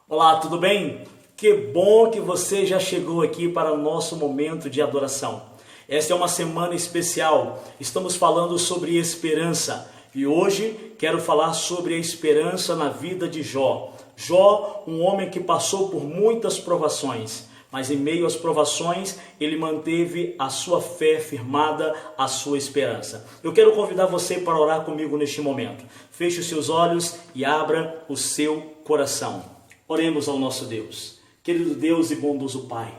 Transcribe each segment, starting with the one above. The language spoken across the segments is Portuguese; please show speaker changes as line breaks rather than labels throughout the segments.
Olá, tudo bem? Que bom que você já chegou aqui para o nosso momento de adoração. Esta é uma semana especial, estamos falando sobre esperança e hoje quero falar sobre a esperança na vida de Jó. Jó, um homem que passou por muitas provações, mas em meio às provações ele manteve a sua fé firmada, a sua esperança. Eu quero convidar você para orar comigo neste momento. Feche os seus olhos e abra o seu coração. Oremos ao nosso Deus. Querido Deus e bondoso Pai,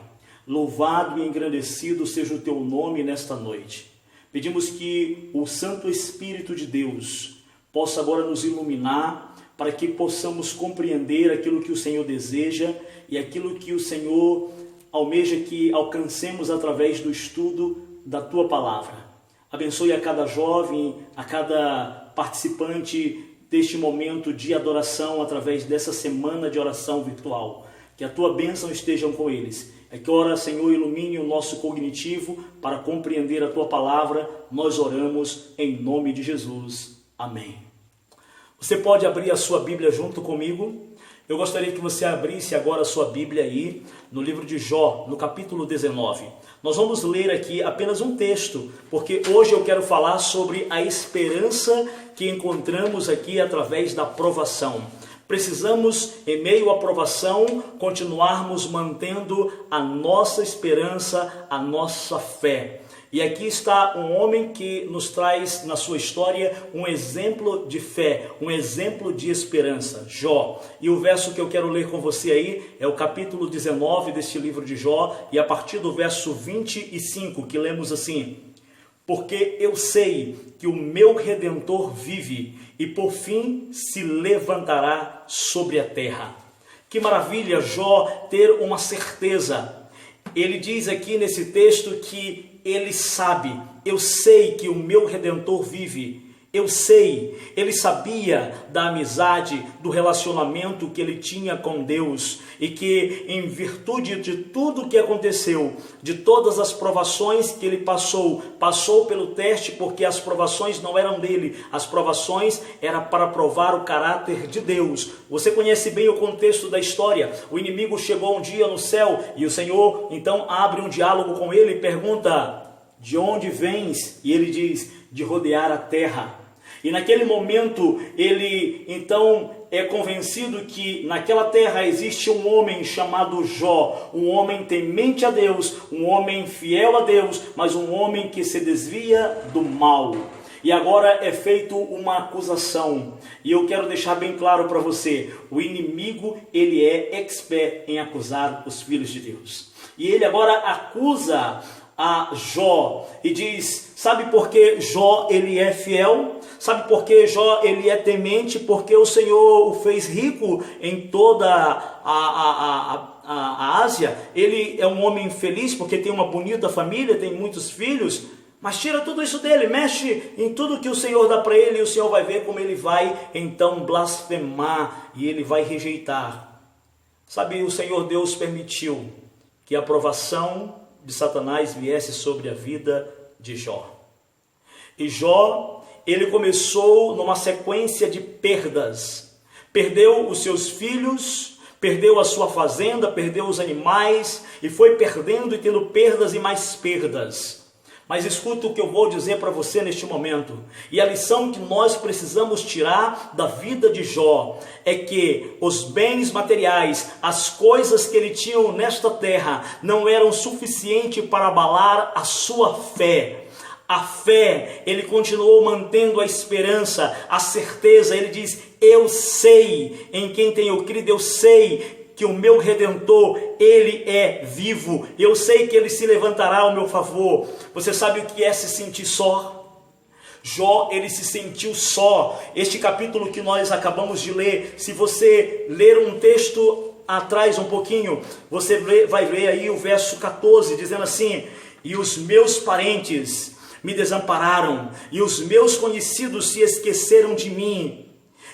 louvado e engrandecido seja o Teu nome nesta noite. Pedimos que o Santo Espírito de Deus possa agora nos iluminar para que possamos compreender aquilo que o Senhor deseja e aquilo que o Senhor almeja que alcancemos através do estudo da Tua Palavra. Abençoe a cada jovem, a cada participante deste momento de adoração através dessa semana de oração virtual. Que a Tua bênção esteja com eles. É que ora, Senhor, ilumine o nosso cognitivo para compreender a Tua Palavra. Nós oramos em nome de Jesus. Amém. Você pode abrir a sua Bíblia junto comigo? Eu gostaria que você abrisse agora a sua Bíblia aí no livro de Jó, no capítulo 19. Nós vamos ler aqui apenas um texto, porque hoje eu quero falar sobre a esperança que encontramos aqui através da provação. Precisamos, em meio à provação, continuarmos mantendo a nossa esperança, a nossa fé. E aqui está um homem que nos traz na sua história um exemplo de fé, um exemplo de esperança, Jó. E o verso que eu quero ler com você aí é o capítulo 19 deste livro de Jó, e a partir do verso 25, que lemos assim: porque eu sei que o meu Redentor vive e por fim se levantará sobre a terra. Que maravilha, Jó, ter uma certeza. Ele diz aqui nesse texto que ele sabe, eu sei que o meu Redentor vive. Eu sei, ele sabia da amizade, do relacionamento que ele tinha com Deus e que em virtude de tudo que aconteceu, de todas as provações que ele passou pelo teste, porque as provações não eram dele, as provações eram para provar o caráter de Deus. Você conhece bem o contexto da história. O inimigo chegou um dia no céu e o Senhor então abre um diálogo com ele e pergunta: de onde vens? E ele diz: de rodear a terra. E naquele momento ele então é convencido que naquela terra existe um homem chamado Jó, um homem temente a Deus, um homem fiel a Deus, mas um homem que se desvia do mal. E agora é feito uma acusação, e eu quero deixar bem claro para você: o inimigo, ele é expert em acusar os filhos de Deus. E ele agora acusa a Jó e diz: sabe por que Jó ele é fiel? Sabe por que Jó ele é temente? Porque o Senhor o fez rico em toda a Ásia. Ele é um homem feliz porque tem uma bonita família, tem muitos filhos. Mas tira tudo isso dele, mexe em tudo que o Senhor dá para ele, e o Senhor vai ver como ele vai então blasfemar e ele vai rejeitar. Sabe, o Senhor Deus permitiu que a provação de Satanás viesse sobre a vida de Jó. E Jó, ele começou numa sequência de perdas. Perdeu os seus filhos, perdeu a sua fazenda, perdeu os animais, e foi perdendo e tendo perdas e mais perdas. Mas escuta o que eu vou dizer para você neste momento. E a lição que nós precisamos tirar da vida de Jó é que os bens materiais, as coisas que ele tinha nesta terra, não eram suficientes para abalar a sua fé. A fé, ele continuou mantendo a esperança, a certeza. Ele diz: eu sei em quem tenho crido, eu sei que o meu Redentor, ele é vivo, eu sei que ele se levantará ao meu favor. Você sabe o que é se sentir só? Jó, ele se sentiu só. Este capítulo que nós acabamos de ler, se você ler um texto atrás um pouquinho, você vai ver aí o verso 14, dizendo assim: e os meus parentes me desampararam, e os meus conhecidos se esqueceram de mim.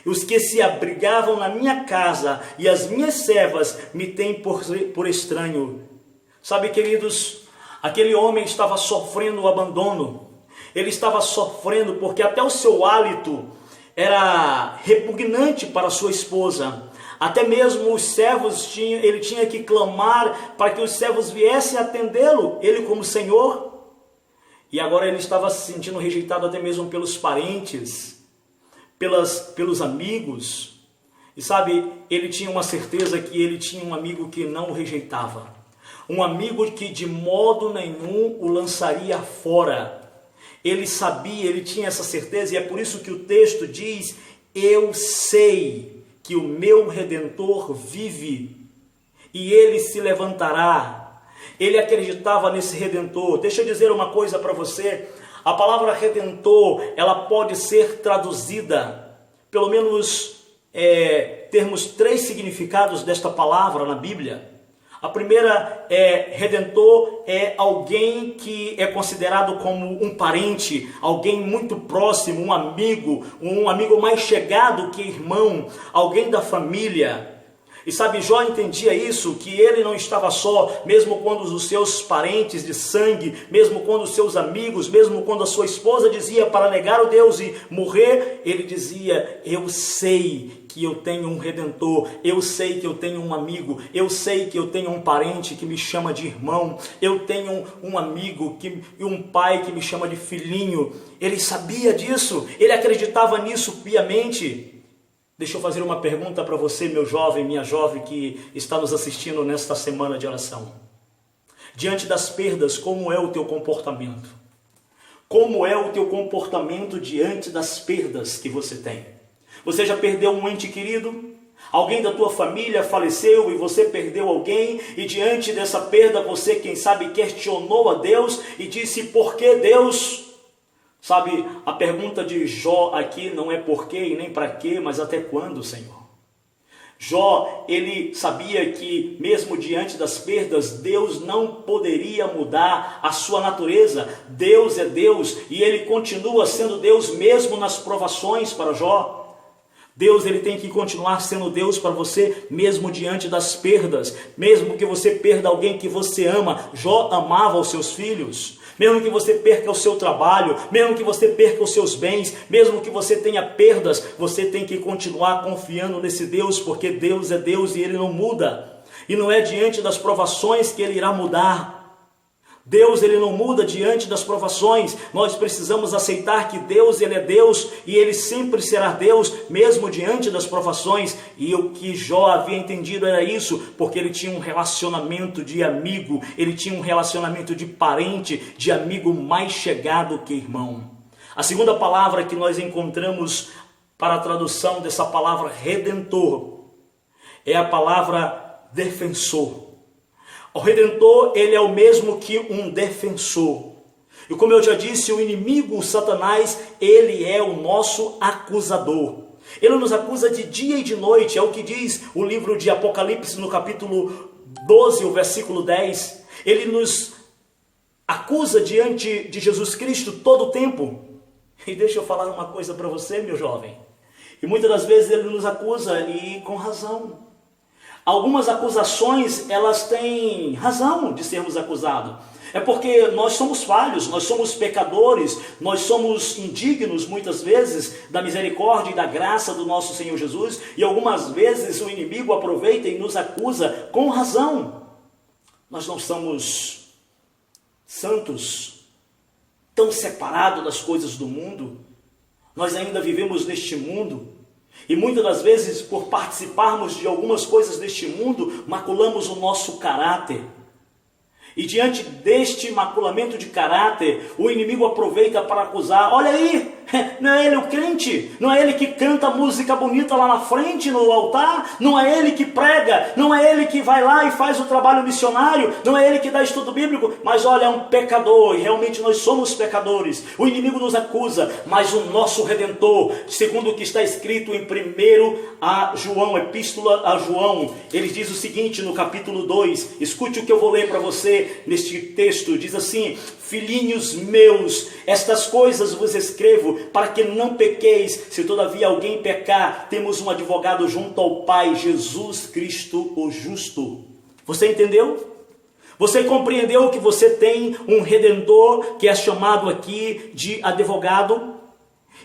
Os que se abrigavam na minha casa e as minhas servas me têm por estranho. Sabe, queridos, aquele homem estava sofrendo o abandono. Ele estava sofrendo porque até o seu hálito era repugnante para sua esposa. Até mesmo os servos ele tinha que clamar para que os servos viessem atendê-lo, ele como Senhor. E agora ele estava se sentindo rejeitado até mesmo pelos parentes, pelos amigos. E sabe, ele tinha uma certeza que ele tinha um amigo que não o rejeitava. Um amigo que de modo nenhum o lançaria fora. Ele sabia, ele tinha essa certeza, e é por isso que o texto diz: eu sei que o meu Redentor vive e ele se levantará. Ele acreditava nesse Redentor. Deixa eu dizer uma coisa para você. A palavra Redentor, ela pode ser traduzida, pelo menos termos 3 significados desta palavra na Bíblia. A primeira Redentor é alguém que é considerado como um parente, alguém muito próximo, um amigo mais chegado que irmão, alguém da família. E sabe, Jó entendia isso, que ele não estava só, mesmo quando os seus parentes de sangue, mesmo quando os seus amigos, mesmo quando a sua esposa dizia para negar o Deus e morrer, ele dizia: eu sei que eu tenho um Redentor, eu sei que eu tenho um amigo, eu sei que eu tenho um parente que me chama de irmão, eu tenho um amigo e um pai que me chama de filhinho. Ele sabia disso, ele acreditava nisso piamente. Deixa eu fazer uma pergunta para você, meu jovem, minha jovem, que está nos assistindo nesta semana de oração. Diante das perdas, como é o teu comportamento? Como é o teu comportamento diante das perdas que você tem? Você já perdeu um ente querido? Alguém da tua família faleceu e você perdeu alguém, e diante dessa perda você, quem sabe, questionou a Deus e disse: por que Deus? Sabe, a pergunta de Jó aqui não é por quê e nem para quê, mas até quando, Senhor? Jó, ele sabia que mesmo diante das perdas, Deus não poderia mudar a sua natureza. Deus é Deus e ele continua sendo Deus mesmo nas provações para Jó. Deus, ele tem que continuar sendo Deus para você mesmo diante das perdas. Mesmo que você perda alguém que você ama, Jó amava os seus filhos. Mesmo que você perca o seu trabalho, mesmo que você perca os seus bens, mesmo que você tenha perdas, você tem que continuar confiando nesse Deus, porque Deus é Deus e ele não muda. E não é diante das provações que ele irá mudar. Deus, ele não muda diante das provações. Nós precisamos aceitar que Deus, ele é Deus e ele sempre será Deus, mesmo diante das provações. E o que Jó havia entendido era isso, porque ele tinha um relacionamento de amigo, ele tinha um relacionamento de parente, de amigo mais chegado que irmão. A segunda palavra que nós encontramos para a tradução dessa palavra Redentor é a palavra defensor. O Redentor, ele é o mesmo que um defensor. E como eu já disse, o inimigo, o Satanás, ele é o nosso acusador. Ele nos acusa de dia e de noite, é o que diz o livro de Apocalipse no capítulo 12, o versículo 10. Ele nos acusa diante de Jesus Cristo todo o tempo. E deixa eu falar uma coisa para você, meu jovem. E muitas das vezes ele nos acusa e com razão. Algumas acusações, elas têm razão de sermos acusados. É porque nós somos falhos, nós somos pecadores, nós somos indignos muitas vezes da misericórdia e da graça do nosso Senhor Jesus. E algumas vezes o inimigo aproveita e nos acusa com razão. Nós não somos santos, tão separados das coisas do mundo. Nós ainda vivemos neste mundo. E muitas das vezes, por participarmos de algumas coisas deste mundo, maculamos o nosso caráter. E diante deste maculamento de caráter, o inimigo aproveita para acusar. Olha aí, não é ele o crente? Não é ele que canta música bonita lá na frente, no altar? Não é ele que prega? Não é ele que vai lá e faz o trabalho missionário? Não é ele que dá estudo bíblico? Mas olha, é um pecador, e realmente nós somos pecadores. O inimigo nos acusa, mas o nosso Redentor, segundo o que está escrito em 1 a João, Epístola a João, ele diz o seguinte no capítulo 2, escute o que eu vou ler para você neste texto, diz assim: filhinhos meus, estas coisas vos escrevo para que não pequeis. Se todavia alguém pecar, temos um advogado junto ao Pai, Jesus Cristo o justo. Você entendeu? Você compreendeu que você tem um Redentor que é chamado aqui de advogado?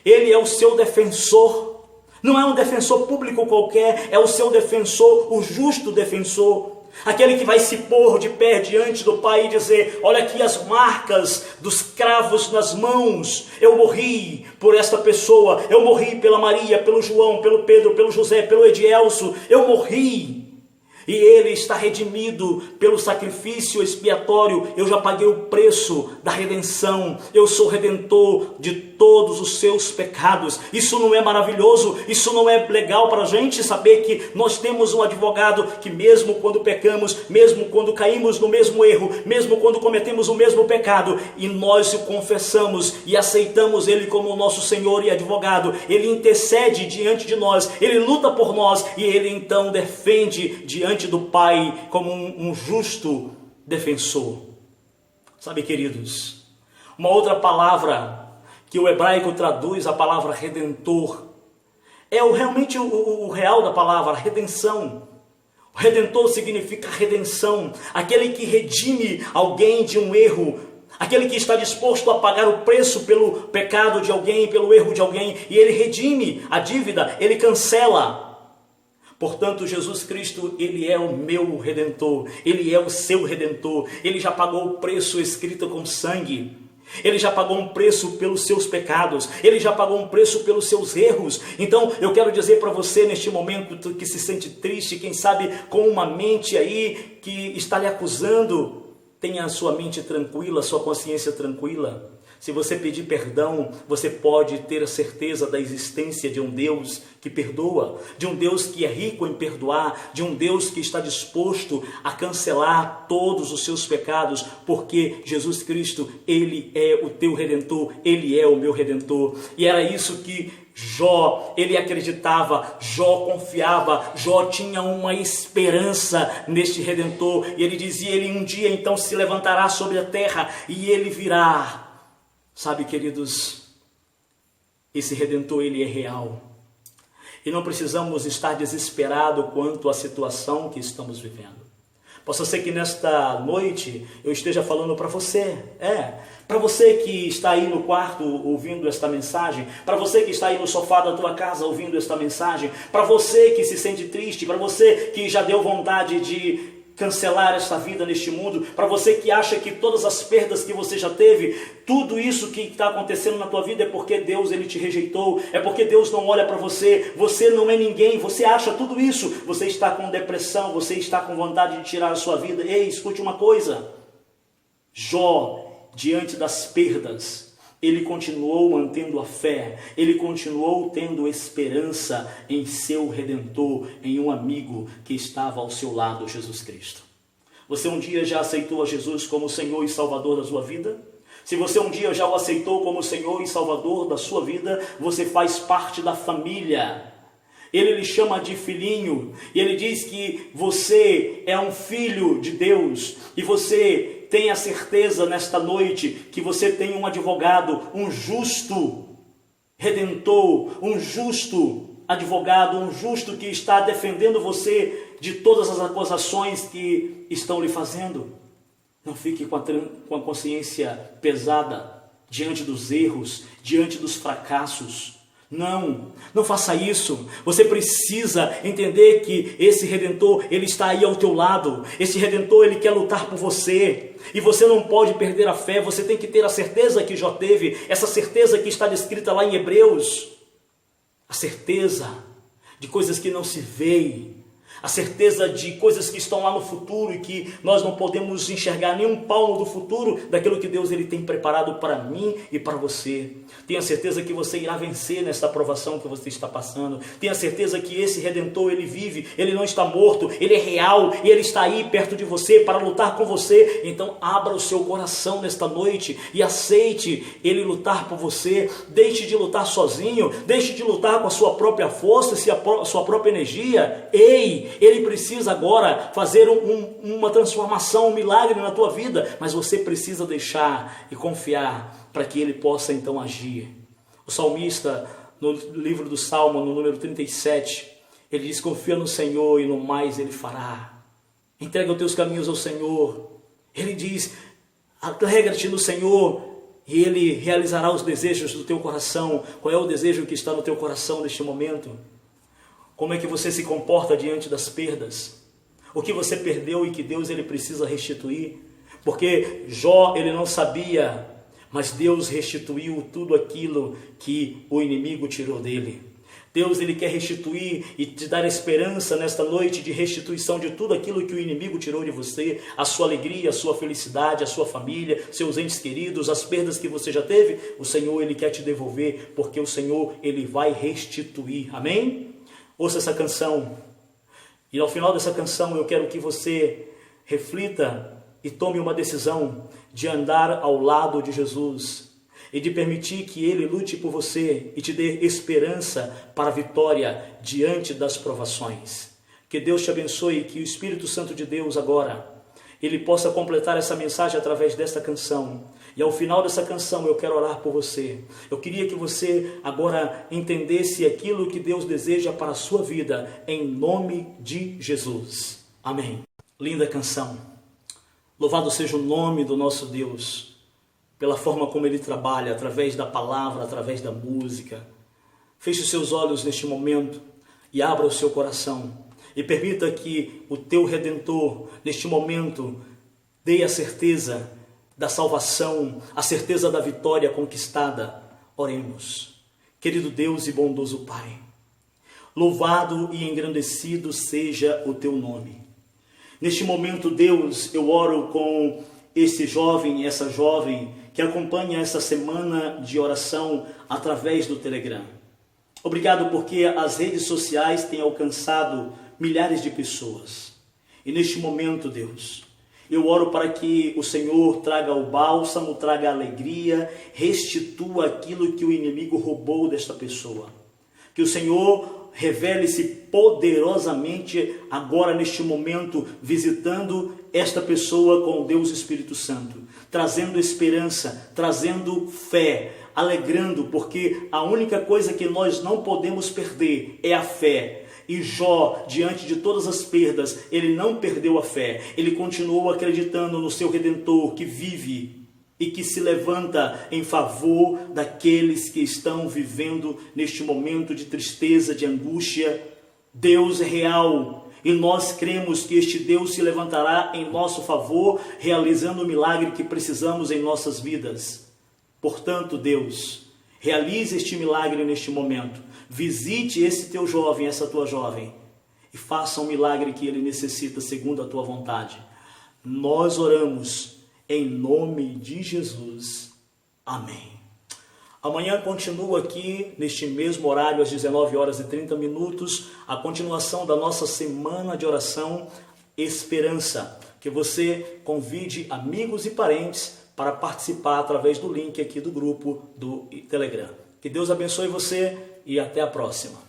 Ele é o seu defensor. Não é um defensor público qualquer, é o seu defensor, o justo defensor. Aquele que vai se pôr de pé diante do Pai e dizer: olha aqui as marcas dos cravos nas mãos, eu morri por esta pessoa, eu morri pela Maria, pelo João, pelo Pedro, pelo José, pelo Edielso, eu morri. E ele está redimido pelo sacrifício expiatório. Eu já paguei o preço da redenção. Eu sou redentor de todos os seus pecados. Isso não é maravilhoso? Isso não é legal para a gente saber que nós temos um advogado que mesmo quando pecamos, mesmo quando caímos no mesmo erro, mesmo quando cometemos o mesmo pecado, e nós o confessamos e aceitamos ele como o nosso Senhor e advogado, ele intercede diante de nós, ele luta por nós e ele então defende diante do Pai como um justo defensor. Sabe, queridos, uma outra palavra que o hebraico traduz a palavra redentor é realmente o real da palavra, redenção. O redentor significa redenção, aquele que redime alguém de um erro, aquele que está disposto a pagar o preço pelo pecado de alguém, pelo erro de alguém, e ele redime a dívida, ele cancela. Portanto, Jesus Cristo, ele é o meu Redentor, ele é o seu Redentor, ele já pagou o preço escrito com sangue, ele já pagou um preço pelos seus pecados, ele já pagou um preço pelos seus erros. Então, eu quero dizer para você neste momento que se sente triste, quem sabe com uma mente aí que está lhe acusando, tenha a sua mente tranquila, a sua consciência tranquila. Se você pedir perdão, você pode ter a certeza da existência de um Deus que perdoa, de um Deus que é rico em perdoar, de um Deus que está disposto a cancelar todos os seus pecados, porque Jesus Cristo, ele é o teu Redentor, ele é o meu Redentor. E era isso que Jó, ele acreditava, Jó confiava, Jó tinha uma esperança neste Redentor, e ele dizia, ele um dia então se levantará sobre a terra e ele virá. Sabe, queridos, esse Redentor, ele é real. E não precisamos estar desesperados quanto à situação que estamos vivendo. Possa ser que nesta noite eu esteja falando para você, para você que está aí no quarto ouvindo esta mensagem, para você que está aí no sofá da tua casa ouvindo esta mensagem, para você que se sente triste, para você que já deu vontade de cancelar esta vida neste mundo, para você que acha que todas as perdas que você já teve, tudo isso que está acontecendo na tua vida é porque Deus ele te rejeitou, é porque Deus não olha para você, você não é ninguém, você acha tudo isso, você está com depressão, você está com vontade de tirar a sua vida. Ei, escute uma coisa, Jó, diante das perdas, ele continuou mantendo a fé, ele continuou tendo esperança em seu Redentor, em um amigo que estava ao seu lado, Jesus Cristo. Você um dia já aceitou a Jesus como Senhor e Salvador da sua vida? Se você um dia já o aceitou como Senhor e Salvador da sua vida, você faz parte da família. Ele lhe chama de filhinho, e ele diz que você é um filho de Deus, e você tenha certeza nesta noite que você tem um advogado, um justo Redentor, um justo advogado, um justo que está defendendo você de todas as acusações que estão lhe fazendo. Não fique com a consciência pesada diante dos erros, diante dos fracassos. Não faça isso. Você precisa entender que esse Redentor, ele está aí ao teu lado. Esse Redentor, ele quer lutar por você. E você não pode perder a fé. Você tem que ter a certeza que Jó teve, essa certeza que está descrita lá em Hebreus. A certeza de coisas que não se veem. A certeza de coisas que estão lá no futuro e que nós não podemos enxergar nem um palmo do futuro daquilo que Deus ele tem preparado para mim e para você. Tenha certeza que você irá vencer nesta provação que você está passando. Tenha certeza que esse Redentor ele vive, ele não está morto, ele é real e ele está aí perto de você para lutar com você. Então abra o seu coração nesta noite e aceite ele lutar por você. Deixe de lutar sozinho, deixe de lutar com a sua própria força, a sua própria energia. Ei! Ele precisa agora fazer uma transformação, um milagre na tua vida, mas você precisa deixar e confiar para que ele possa então agir. O salmista, no livro do Salmo, no número 37, ele diz, confia no Senhor e no mais ele fará. Entrega os teus caminhos ao Senhor. Ele diz, alegra-te no Senhor e Ele realizará os desejos do teu coração. Qual é o desejo que está no teu coração neste momento? Como é que você se comporta diante das perdas? O que você perdeu e que Deus ele precisa restituir? Porque Jó ele não sabia, mas Deus restituiu tudo aquilo que o inimigo tirou dele. Deus ele quer restituir e te dar esperança nesta noite de restituição de tudo aquilo que o inimigo tirou de você, a sua alegria, a sua felicidade, a sua família, seus entes queridos, as perdas que você já teve. O Senhor ele quer te devolver, porque o Senhor ele vai restituir. Amém? Ouça essa canção. E ao final dessa canção eu quero que você reflita e tome uma decisão de andar ao lado de Jesus e de permitir que Ele lute por você e te dê esperança para a vitória diante das provações. Que Deus te abençoe e que o Espírito Santo de Deus agora, Ele possa completar essa mensagem através desta canção. E ao final dessa canção eu quero orar por você. Eu queria que você agora entendesse aquilo que Deus deseja para a sua vida, em nome de Jesus. Amém. Linda canção. Louvado seja o nome do nosso Deus, pela forma como Ele trabalha, através da palavra, através da música. Feche os seus olhos neste momento e abra o seu coração. E permita que o teu Redentor, neste momento, dê a certeza da salvação, a certeza da vitória conquistada. Oremos. Querido Deus e bondoso Pai, louvado e engrandecido seja o teu nome. Neste momento, Deus, eu oro com esse jovem, essa jovem que acompanha essa semana de oração através do Telegram. Obrigado porque as redes sociais têm alcançado milhares de pessoas. E neste momento, Deus, eu oro para que o Senhor traga o bálsamo, traga a alegria, restitua aquilo que o inimigo roubou desta pessoa. Que o Senhor revele-se poderosamente agora neste momento, visitando esta pessoa com o Deus Espírito Santo, trazendo esperança, trazendo fé, alegrando, porque a única coisa que nós não podemos perder é a fé. E Jó, diante de todas as perdas, ele não perdeu a fé. Ele continuou acreditando no seu Redentor que vive e que se levanta em favor daqueles que estão vivendo neste momento de tristeza, de angústia. Deus é real e nós cremos que este Deus se levantará em nosso favor, realizando o milagre que precisamos em nossas vidas. Portanto, Deus, realize este milagre neste momento. Visite esse teu jovem, essa tua jovem, e faça um milagre que ele necessita segundo a tua vontade. Nós oramos em nome de Jesus. Amém. Amanhã continua aqui, neste mesmo horário, às 19h30, a continuação da nossa semana de oração Esperança. Que você convide amigos e parentes para participar através do link aqui do grupo do Telegram. Que Deus abençoe você e até a próxima.